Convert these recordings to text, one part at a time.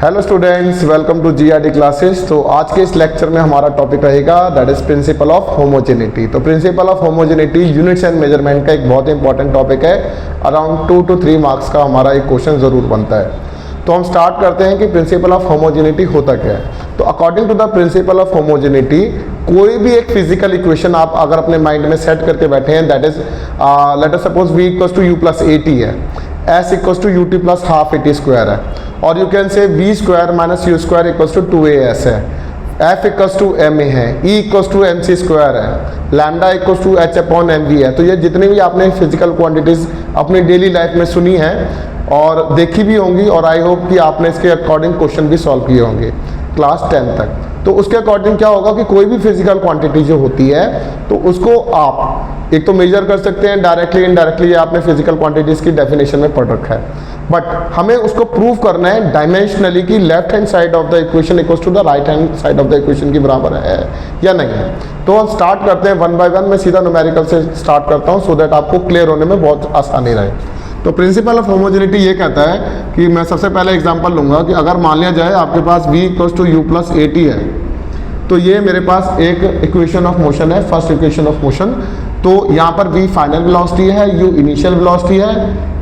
Hello students, welcome to GRD classes. तो आज के इस लेक्चर में हमारा टॉपिक रहेगा that is principle of homogeneity. तो principle of homogeneity units and measurement का एक बहुत इंपॉर्टेंट टॉपिक है। अराउंड 2 to 3 मार्क्स का हमारा एक क्वेश्चन ज़रूर बनता है। तो हम स्टार्ट करते हैं कि प्रिंसिपल ऑफ होमोजेनिटी होता क्या है। तो according to the principle of homogeneity कोई भी एक फिजिकल इक्वेशन आप अगर अपने माइंड में सेट करके बैठे हैं that is let us suppose v equals to u plus A T है, s equals to U T plus half A T square है, और you can say v square minus U square equals to 2as है, f equals to ma है, e equals to mc square है, lambda equals to h upon mv है। तो ये जितनी भी आपने फिजिकल क्वांटिटीज अपनी डेली लाइफ में सुनी है और देखी भी होंगी, और आई होप कि आपने इसके अकॉर्डिंग क्वेश्चन भी सॉल्व किए होंगे क्लास 10 तक। तो उसके अकॉर्डिंग क्या होगा कि कोई भी फिजिकल क्वांटिटी जो होती है तो उसको आप एक तो मेजर कर सकते हैं डायरेक्टली, इनडायरेक्टली आपने फिजिकल क्वांटिटीज की डेफिनेशन में पढ़ रखा है, बट हमें उसको प्रूव करना है डायमेंशनली कि left hand side of the equation equals to the right hand side of the equation के बराबर है या नहीं है। तो हम स्टार्ट करते हैं 1 by 1। मैं सीधा न्यूमेरिकल से स्टार्ट करता हूँ सो दैट आपको क्लियर होने में बहुत आसानी रहे। तो प्रिंसिपल ऑफ होमोजेनिटी ये कहता है कि मैं सबसे पहले एग्जांपल लूंगा कि अगर मान लिया जाए आपके पास v equals to u plus A T है, तो ये मेरे पास एक इक्वेशन ऑफ मोशन है, फर्स्ट इक्वेशन ऑफ मोशन। तो यहाँ पर v फाइनल वेलोसिटी है, u इनिशियल वेलोसिटी है,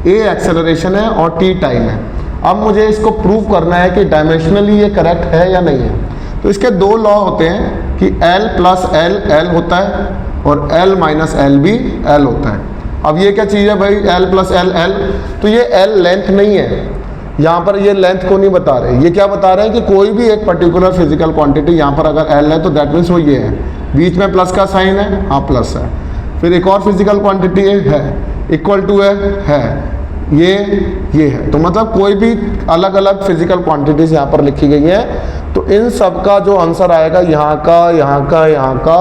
a एक्सेलरेशन है और t टाइम है। अब मुझे इसको प्रूव करना है कि डायमेंशनली ये करेक्ट है या नहीं है। तो इसके दो लॉ होते हैं कि l प्लस l l होता है और l माइनस l भी l होता है। अब ये क्या चीज़ है भाई, l प्लस l l, तो ये l लेंथ नहीं है, यहाँ पर ये लेंथ को नहीं बता रहे। ये क्या बता रहे हैं कि कोई भी एक पर्टिकुलर फिजिकल क्वांटिटी यहाँ पर अगर l है तो दैट मीन्स वो ये है, बीच में प्लस का साइन है, हाँ प्लस है। फिर एक और फिजिकल क्वांटिटी है इक्वल टू है ये है। तो मतलब कोई भी अलग अलग फिजिकल क्वांटिटीज यहाँ पर लिखी गई है, तो इन सब का जो आंसर आएगा यहाँ का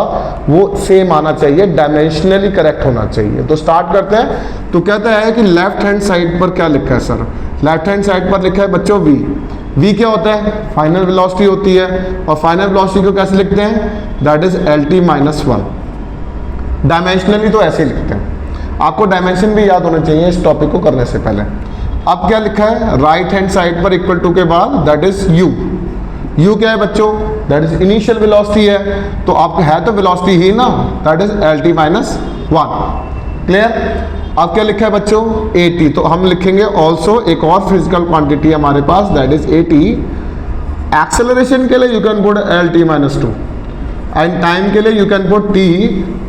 वो सेम आना चाहिए, डायमेंशनली करेक्ट होना चाहिए। तो स्टार्ट करते हैं। तो कहता है कि लेफ्ट हैंड साइड पर क्या लिखा है सर, लेफ्ट हैंड साइड पर लिखा है बच्चों v क्या होता है, फाइनल वेलोसिटी होती है, और फाइनल वेलोसिटी को कैसे लिखते हैं, that is lt minus 1। Dimensionally तो ऐसे ही लिखते हैं, आपको डायमेंशन भी याद होने चाहिए इस टॉपिक को करने से पहले। अब क्या लिखा है राइट हैंड साइड पर इक्वल टू के बाद दैट इज u क्या है बच्चों, दैट इज इनिशियल वेलोसिटी है। तो आपको है तो वेलोसिटी ही ना, that is lt minus 1। Clear. अब क्या लिखा है बच्चों at, तो हम लिखेंगे ऑल्सो एक और फिजिकल क्वांटिटी हमारे पास दैट इज at। एक्सेलरेशन के लिए you can put lt minus 2 and time के लिए you can put t।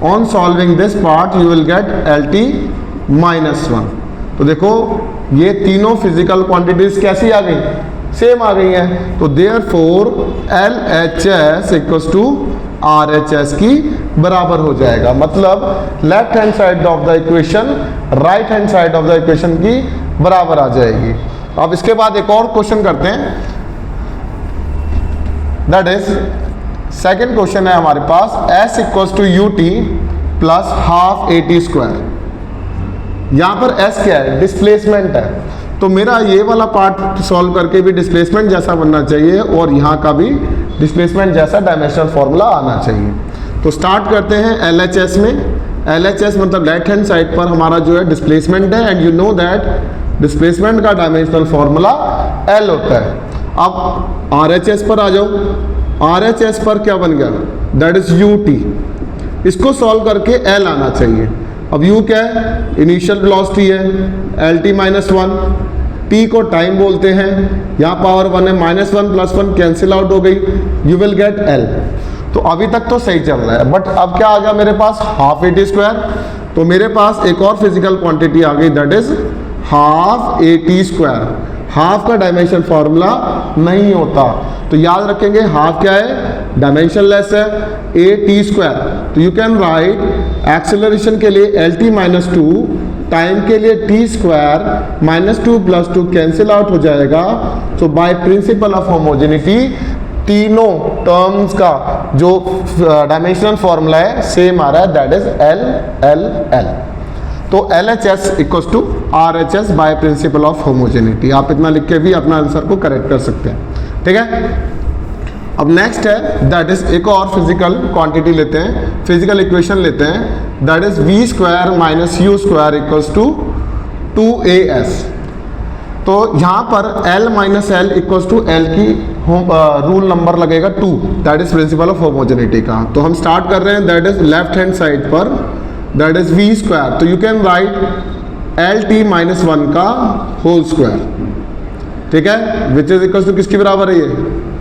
On solving this part you will get lt minus 1। तो देखो ये तीनों फिजिकल क्वांटिटीज कैसी आ गई, सेम आ गई हैं। तो therefore LHS equals to RHS की बराबर हो जाएगा। मतलब left hand side of the equation right hand side of the equation की बराबर आ जाएगी। अब इसके बाद एक और क्वेश्चन करते हैं, दैट इज सेकेंड क्वेश्चन है हमारे पास s equals to U T plus half A T square. यहाँ पर s क्या है, डिस्प्लेसमेंट है। तो मेरा ये वाला पार्ट सॉल्व करके भी डिस्प्लेसमेंट जैसा बनना चाहिए और यहाँ का भी डिस्प्लेसमेंट जैसा डायमेंशनल फॉर्मूला आना चाहिए। तो स्टार्ट करते हैं LHS में। LHS मतलब लेफ्ट हैंड साइड पर हमारा जो है डिस्प्लेसमेंट है, and you know that displacement का डायमेंशनल फॉर्मूला L होता है। अब RHS पर आ जाओ, RHS पर क्या बन गया, दैट इज UT। इसको सॉल्व करके L आना चाहिए। अब U क्या है, इनिशियल वेलोसिटी है, lt माइनस 1, t को टाइम बोलते हैं, यहाँ पावर 1 है, माइनस 1 प्लस 1 कैंसिल आउट हो गई, यू विल गेट L। तो अभी तक तो सही चल रहा है, बट अब क्या आ गया मेरे पास, हाफ ए टी स्क्वायर। तो मेरे पास एक और फिजिकल क्वांटिटी आ गई that is half A T square. Half का डायमेंशन फॉर्मूला नहीं होता, तो याद रखेंगे हाफ क्या है, डायमेंशनलेस है, ए टी स्क्वायर। तो यू कैन राइट एक्सेलरेशन के लिए lt माइनस 2, टाइम के लिए t square minus 2 plus 2 cancel out हो जाएगा। तो बाय प्रिंसिपल ऑफ होमोजेनिटी तीनों टर्म्स का जो डायमेंशनल फॉर्मूला है सेम आ रहा है, दैट इज l। तो LHS equals to RHS by principle of homogeneity. आप इतना लिख के भी अपना आंसर को करेक्ट कर सकते हैं, ठीक है। अब नेक्स्ट है दैट इज एक और फिजिकल क्वांटिटी लेते हैं, फिजिकल इक्वेशन लेते हैं, that is v square minus u square equals to 2as। तो यहाँ पर L minus L equals to L की रूल नंबर लगेगा 2, that is principle of homogeneity का। तो हम स्टार्ट कर रहे हैं, that is left hand side पर, दैट इज v स्क्वायर। तो you can write L T minus 1 का होल स्क्वायर, ठीक है, विच इज इक्वल्स टू किसके बराबर है, ये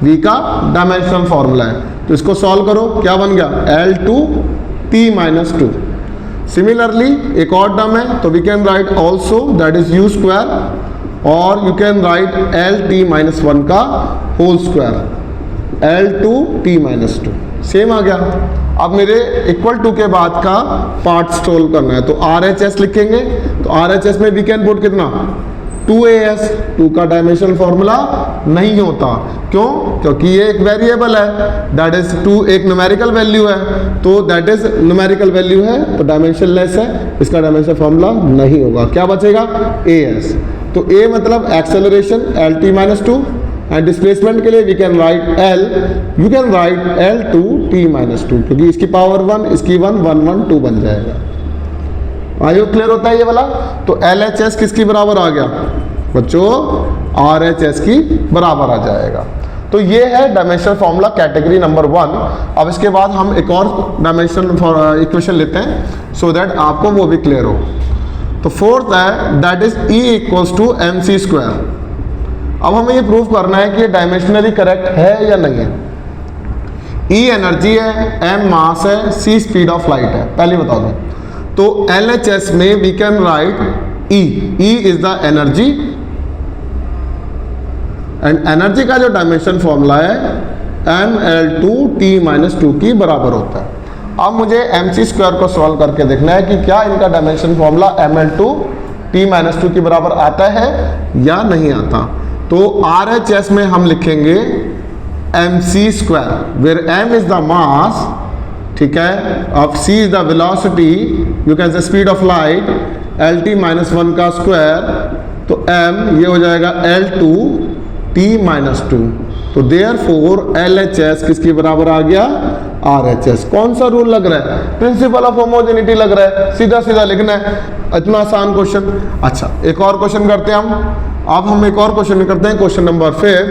v का डायमेंशनल फॉर्मूला है। तो इसको सॉल्व करो, क्या बन गया L2 t माइनस 2। सिमिलरली एक और टर्म है, तो we can write also that is u square, और you can write L T minus 1 का whole square L2 t minus 2, same आ गया। अब मेरे इक्वल टू के बाद का पार्ट सोल्व करना है, तो RHS लिखेंगे। तो RHS में वी कैन पुट कितना 2as, 2 का डायमेंशनल फॉर्मूला नहीं होता, क्यों, क्योंकि ये एक वेरिएबल है, दैट इज 2 एक न्यूमेरिकल वैल्यू है, तो दैट इज न्यूमेरिकल वैल्यू है तो डायमेंशन लेस है, इसका डायमेंशन फॉर्मूला नहीं होगा। क्या बचेगा as। तो a मतलब acceleration L t minus 2, and displacement के लिए we can write L, you can write L2 t minus 2, क्योंकि इसकी पावर 1, इसकी 1, 1 1 2 बन जाएगा। आइए क्लियर होता है ये वाला। तो LHS किसकी बराबर आ गया बच्चों, RHS की बराबर आ जाएगा। तो ये है डायमेंशनल फॉर्मूला कैटेगरी नंबर 1। अब इसके बाद हम एक और डायमेंशनल इक्वेशन लेते हैं सो दैट आपको वो भी क्लियर हो। तो फोर्थ है that is E equals to MC square. अब हमें ये प्रूव करना है कि ये डायमेंशनली करेक्ट है या नहीं है। E एनर्जी है, M मास है, C स्पीड ऑफ लाइट है, पहले बता दो। तो LHS में we can write E is the energy, and energy का जो डायमेंशन फॉर्मूला है mL2 t माइनस 2 की बराबर होता है। अब मुझे MC स्क्वायर को सॉल्व करके देखना है कि क्या इनका dimension formula mL2 t minus 2 की बराबर आता है या नहीं आता। तो RHS में हम लिखेंगे MC square, where m is the mass, ठीक है, अब c is the velocity, you can say speed of light, LT minus 1 का स्क्वायर, तो m ये हो जाएगा L2 t माइनस 2। तो देयरफॉर LHS किसकी बराबर आ गया, RHS। कौन सा रूल लग रहा है, प्रिंसिपल ऑफ होमोजेनिटी लग रहा है, सीधा सीधा लिखना है, इतना आसान क्वेश्चन। अच्छा एक और क्वेश्चन करते हैं अब हम एक और क्वेश्चन करते हैं, question number 5,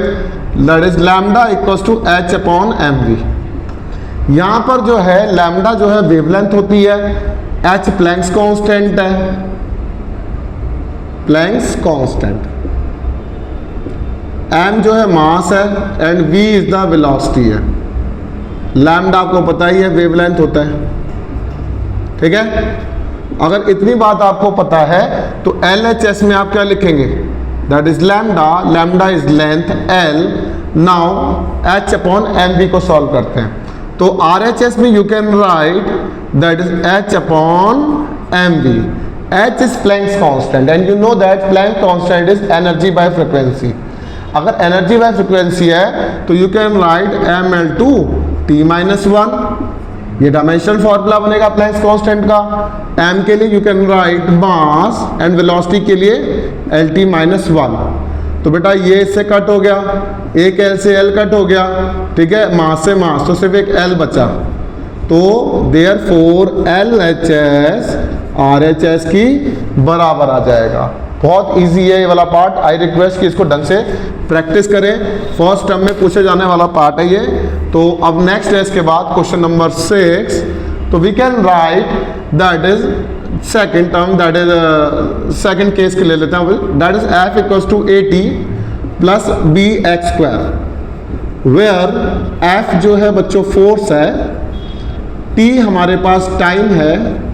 that is lambda equals to h upon mv। यहाँ पर जो है लैम्डा जो है वेवलेंथ होती है, h प्लैंक्स कांस्टेंट है, प्लैंक्स कांस्टेंट, m जो है मास है, and v is the velocity है। लैम्डा आपको पता ही है वेवलेंथ होता है, ठीक है। अगर इतनी बात आपको पता है तो LHS में आप क्या लिखेंगे, that is lambda, lambda is length L। Now h upon mv को सॉल्व करते हैं, तो RHS में you can write that is h upon mv। h is Planck's constant, and you know that Planck constant is energy by frequency. अगर energy by frequency है तो you can write mL2 t minus 1, ये dimensional formula बनेगा Planck's constant का। m के लिए you can right mass, and velocity के लिए LT माइनस 1। तो बेटा ये इससे कट हो गया, एक L से L कट हो गया, ठीक है, मास से मास, तो सिर्फ एक L बचा। तो देयरफॉर LHS RHS की बराबर आ जाएगा। बहुत इजी है ये वाला पार्ट, आई रिक्वेस्ट कि इसको ढंग से प्रैक्टिस करें, फर्स्ट टर्म में पूछे जाने वाला पार्ट है ये। तो अब नेक्स्ट है इसके बाद क्वेश्चन नंबर 6, तो we can write that is second term, that is second case के ले लेते हैं, that is F equals to AT plus BX square, where F जो है बच्चों फोर्स है, T हमारे पास टाइम है,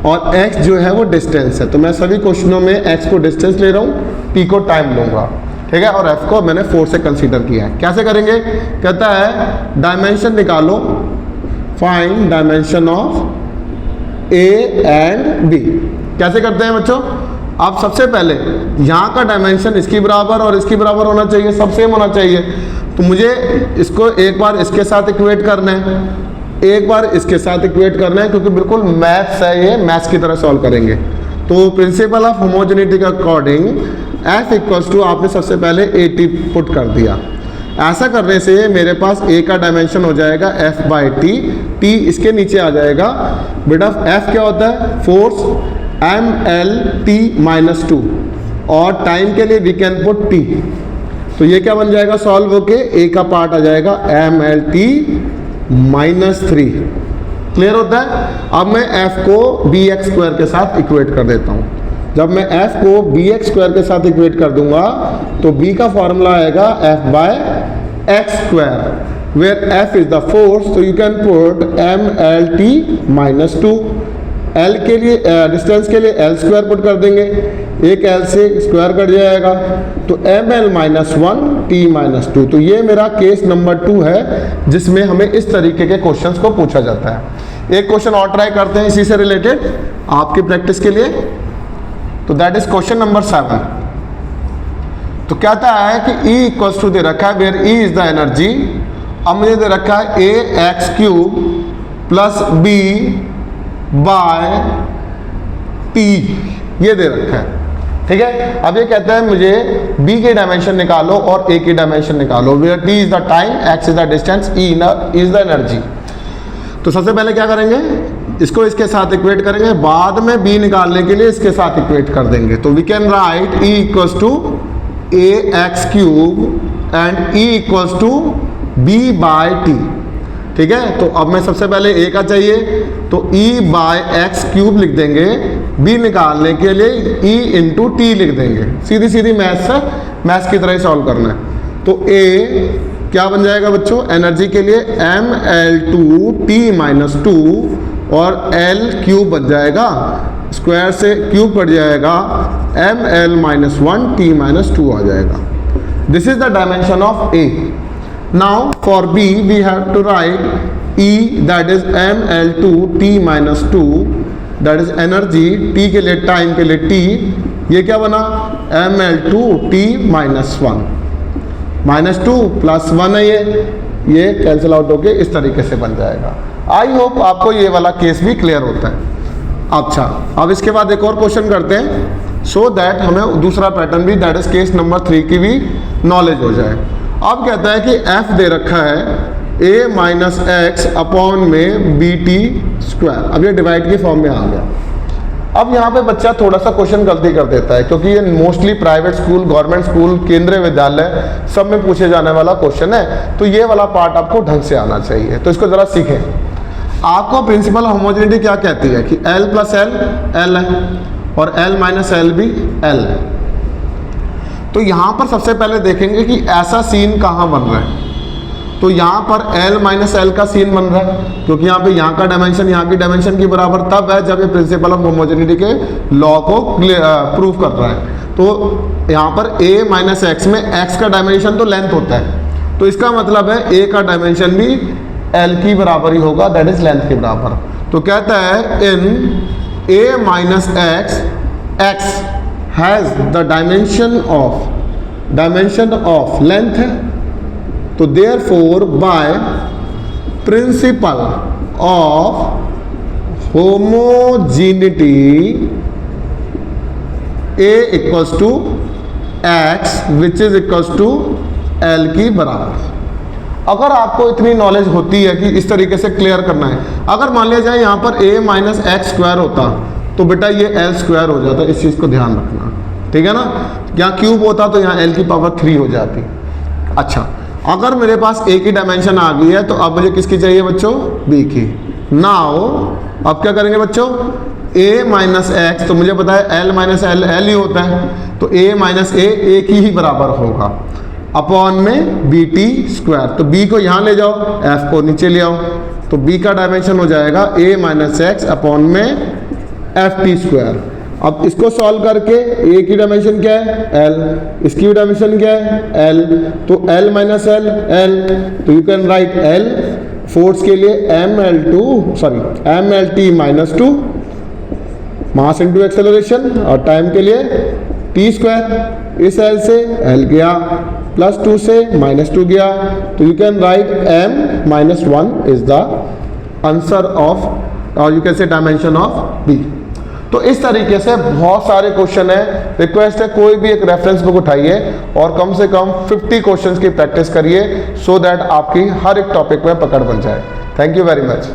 और x जो है वो डिस्टेंस है। तो मैं सभी क्वेश्चनों में x को डिस्टेंस ले रहा हूँ, p को टाइम लूंगा, ठीक है, और f को मैंने 4 से कंसीडर किया है। कैसे करेंगे, कहता है डायमेंशन निकालो, find dimension of a and b। कैसे करते हैं बच्चों, आप सबसे पहले यहाँ का डायमेंशन इसकी बराबर और इसकी बराबर होना चाहिए, सब सेम होना चाहिए। तो मुझे इसको एक बार इसके साथ इक्वेट करना है, एक बार इसके साथ इक्वेट करना है, क्योंकि बिल्कुल मैथ्स है ये, मैथ्स की तरह सॉल्व करेंगे। तो प्रिंसिपल ऑफ होमोजेनिटी के अकॉर्डिंग F इक्वल्स टू आपने सबसे पहले AT पुट कर दिया। ऐसा करने से मेरे पास A का डायमेंशन हो जाएगा F बाई T, T इसके नीचे आ जाएगा। बेटा F क्या होता है, फोर्स mL T माइनस 2, और टाइम के लिए वी कैन पुट टी। तो ये क्या बन जाएगा सॉल्व होके, ए का पार्ट आ जाएगा mLT -3। क्लियर होता है। अब मैं f को bx² के साथ इक्वेट कर देता हूँ। जब मैं f को bx² के साथ इक्वेट कर दूंगा तो b का फॉर्मूला आएगा f/x², where f is the force, so you can put mLT -2। L के लिए डिस्टेंस के लिए L² पुट कर देंगे, एक L से स्क्वायर कट जाएगा तो mL -1 T -2। तो ये मेरा केस नंबर 2 है जिसमें हमें इस तरीके के क्वेश्चंस को पूछा जाता है। एक क्वेश्चन और ट्राई करते हैं इसी से रिलेटेड आपकी प्रैक्टिस के लिए। तो दैट इज क्वेश्चन नंबर 7। तो कहता है कि E = दे रखा है where E is the energy. अब मुझे दे रखा है ax³ + b बाय t, ये दे रखा है। ठीक है। अब ये कहता है मुझे b की डायमेंशन निकालो और a की डायमेंशन निकालो, where t is the time, x is the distance, e is the energy. तो सबसे पहले क्या करेंगे, इसको इसके साथ इक्वेट करेंगे, बाद में b निकालने के लिए इसके साथ इक्वेट कर देंगे। तो we can write E = ax³ and E = b/t। ठीक है। तो अब मैं सबसे पहले a का चाहिए तो E/x³ लिख देंगे, b निकालने के लिए E × t लिख देंगे। सीधी सीधी मैथ्स की तरह ही सॉल्व करना है। तो a क्या बन जाएगा बच्चों, एनर्जी के लिए mL2T -2 और L³ बन जाएगा, स्क्वायर से क्यूब कट जाएगा, mL -1 T -2 आ जाएगा। This is the dimension of a। Now for B we have to write E, that is mL2T -2, that is energy, T के लिए टाइम के लिए T, ये क्या बना mL2T -1, -2 + 1 है, ये कैंसिल आउट होके इस तरीके से बन जाएगा। आई होप आपको ये वाला केस भी क्लियर होता है। अच्छा, अब इसके बाद एक और क्वेश्चन करते हैं सो दैट हमें दूसरा पैटर्न भी, दैट इज केस नंबर 3 की भी नॉलेज हो जाए। अब कहता है कि f दे रखा है a - x अपॉन में bt²। अब ये डिवाइड के फॉर्म में आ गया। अब यहाँ पे बच्चा थोड़ा सा क्वेश्चन गलती कर देता है, क्योंकि ये mostly private school, government school, केंद्रीय विद्यालय सब में पूछे जाने वाला क्वेश्चन है। तो ये वाला पार्ट आपको ढंग से आना चाहिए, तो इसको ज़रा सीखें। आपको प्रिंसिपल होमोजेनिटी क्या कहती है कि L + L L है और L - L भी L है। तो यहाँ पर सबसे पहले देखेंगे कि ऐसा सीन कहाँ बन रहा है। तो यहाँ पर L - L का सीन बन रहा है, क्योंकि यहाँ पे यहाँ का डायमेंशन यहाँ की डायमेंशन के बराबर तब है जब ये प्रिंसिपल ऑफ होमोजेनिटी के लॉ को प्रूव कर रहा है। तो यहाँ पर a - x में x का डायमेंशन तो लेंथ होता है, तो इसका मतलब है a का डायमेंशन भी L की बराबर ही होगा, दैट इज लेंथ के बराबर। तो कहता है in a - x has the dimension of length है, तो therefore by principle of homogeneity a = x which is equals to L की बराबर। अगर आपको इतनी नॉलेज होती है कि इस तरीके से क्लियर करना है, अगर मान लिया जाए यहाँ पर a - x² होता तो बेटा ये L² हो जाता, इस चीज़ को ध्यान रखना, ठीक है ना। यहाँ क्यूब होता तो यहाँ L की पावर 3 हो जाती। अच्छा, अगर मेरे पास a की डायमेंशन आ गई है तो अब मुझे किसकी चाहिए बच्चों, b की। नाउ अब क्या करेंगे बच्चों, a - x, तो मुझे पता है L - L L ही होता है, तो a की ही बराबर होगा अपॉन में bt²। तो b को यहाँ ले जाओ, f को नीचे ले आओ, तो b का डायमेंशन हो जाएगा a - x अपॉन में ft²। अब इसको सॉल्व करके a की डायमेंशन क्या है L, इसकी भी डायमेंशन क्या है L, तो L - L L, तो you can write L। Force के लिए mLT -2 मास इनटू एक्सेलरेशन, और टाइम के लिए t²। इस L से L गया, +2 से -2 गया, तो you can write m - 1 is the answer of, और you can say dimension of b। तो इस तरीके से बहुत सारे क्वेश्चन है। रिक्वेस्ट है कोई भी एक रेफरेंस बुक उठाइए और कम से कम 50 क्वेश्चंस की प्रैक्टिस करिए, सो दैट आपकी हर एक टॉपिक में पकड़ बन जाए। Thank you very much.